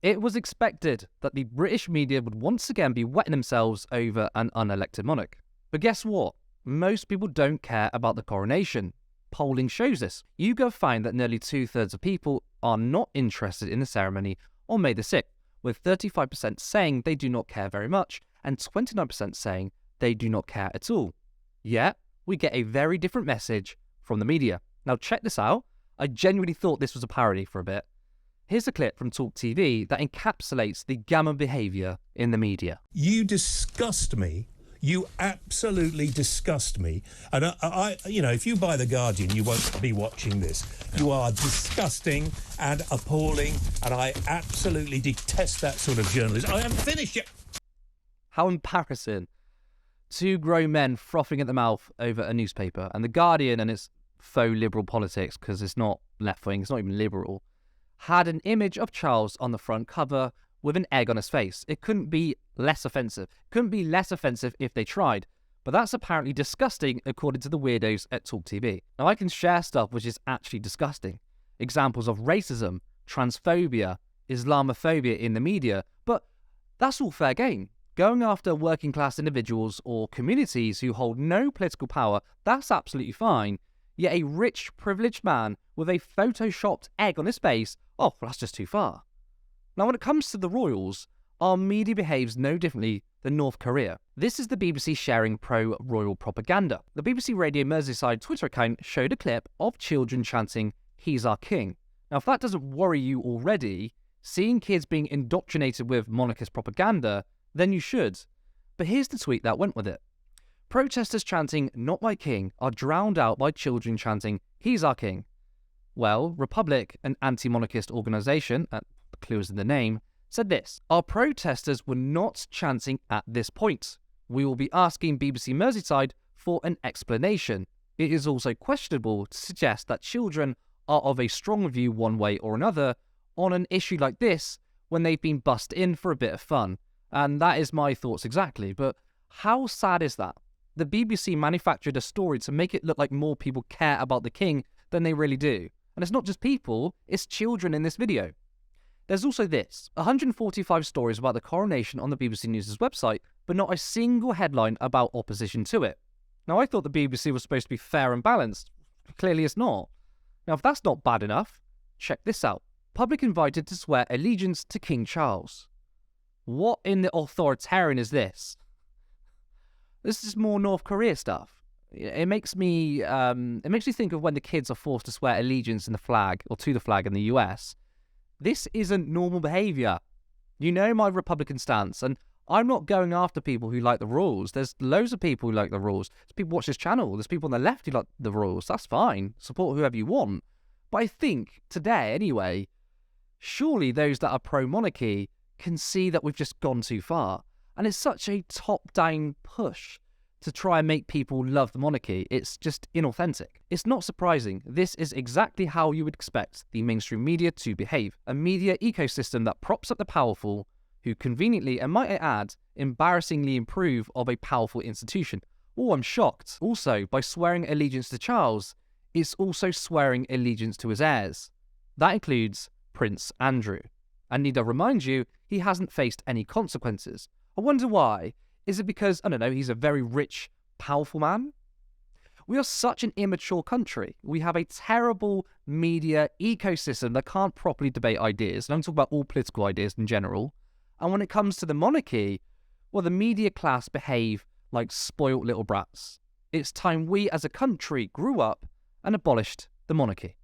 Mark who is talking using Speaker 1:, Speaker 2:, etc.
Speaker 1: It was expected that the British media would once again be wetting themselves over an unelected monarch. But guess what? Most people don't care about the coronation. Polling shows this. YouGov found that nearly 2/3 of people are not interested in the ceremony on May the 6th, with 35% saying they do not care very much and 29% saying they do not care at all. Yet, we get a very different message from the media. Now check this out. I genuinely thought this was a parody for a bit. Here's a clip from Talk TV that encapsulates the gamma behaviour in the media.
Speaker 2: You disgust me. You absolutely disgust me. And if you buy The Guardian, you won't be watching this. You are disgusting and appalling, and I absolutely detest that sort of journalism. I am finished yet.
Speaker 1: How embarrassing. Two grown men frothing at the mouth over a newspaper, and The Guardian and its faux liberal politics, because it's not left-wing, it's not even liberal, had an image of Charles on the front cover with an egg on his face. It couldn't be less offensive. Couldn't be less offensive if they tried. But that's apparently disgusting according to the weirdos at Talk TV. Now I can share stuff which is actually disgusting. Examples of racism, transphobia, Islamophobia in the media. But that's all fair game. Going after working class individuals or communities who hold no political power, that's absolutely fine. Yet a rich, privileged man with a photoshopped egg on his face, oh, well, that's just too far. Now, when it comes to the royals, our media behaves no differently than North Korea. This is the BBC sharing pro-royal propaganda. The BBC Radio Merseyside Twitter account showed a clip of children chanting, "He's our king." Now, if that doesn't worry you already, seeing kids being indoctrinated with monarchist propaganda, then you should. But here's the tweet that went with it. Protesters chanting, "Not my king," are drowned out by children chanting, "He's our king." Well, Republic, an anti-monarchist organisation, the clue is in the name, said this: "Our protesters were not chanting at this point. We will be asking BBC Merseyside for an explanation. It is also questionable to suggest that children are of a strong view one way or another on an issue like this when they've been bussed in for a bit of fun." And that is my thoughts exactly. But how sad is that? The BBC manufactured a story to make it look like more people care about the king than they really do. And it's not just people, it's children in this video. There's also this, 145 stories about the coronation on the BBC News' website, but not a single headline about opposition to it. Now, I thought the BBC was supposed to be fair and balanced. Clearly it's not. Now, if that's not bad enough, check this out. Public invited to swear allegiance to King Charles. What in the authoritarian is this? This is more North Korea stuff. It makes me think of when the kids are forced to swear allegiance in the flag or to the flag in the US. This isn't normal behaviour. You know my Republican stance, and I'm not going after people who like the rules. There's loads of people who like the rules. There's people who watch this channel. There's people on the left who like the rules. That's fine. Support whoever you want. But I think today, anyway, surely those that are pro-monarchy can see that we've just gone too far. And it's such a top-down push to try and make people love the monarchy. It's just inauthentic. It's not surprising. This is exactly how you would expect the mainstream media to behave. A media ecosystem that props up the powerful, who conveniently, and might I add, embarrassingly improve of a powerful institution. Oh, I'm shocked. Also, by swearing allegiance to Charles, it's also swearing allegiance to his heirs. That includes Prince Andrew. And need I remind you, he hasn't faced any consequences. I wonder why. Is it because, I don't know, he's a very rich, powerful man? We are such an immature country. We have a terrible media ecosystem that can't properly debate ideas. And I'm talking about all political ideas in general. And when it comes to the monarchy, well, the media class behave like spoilt little brats. It's time we as a country grew up and abolished the monarchy.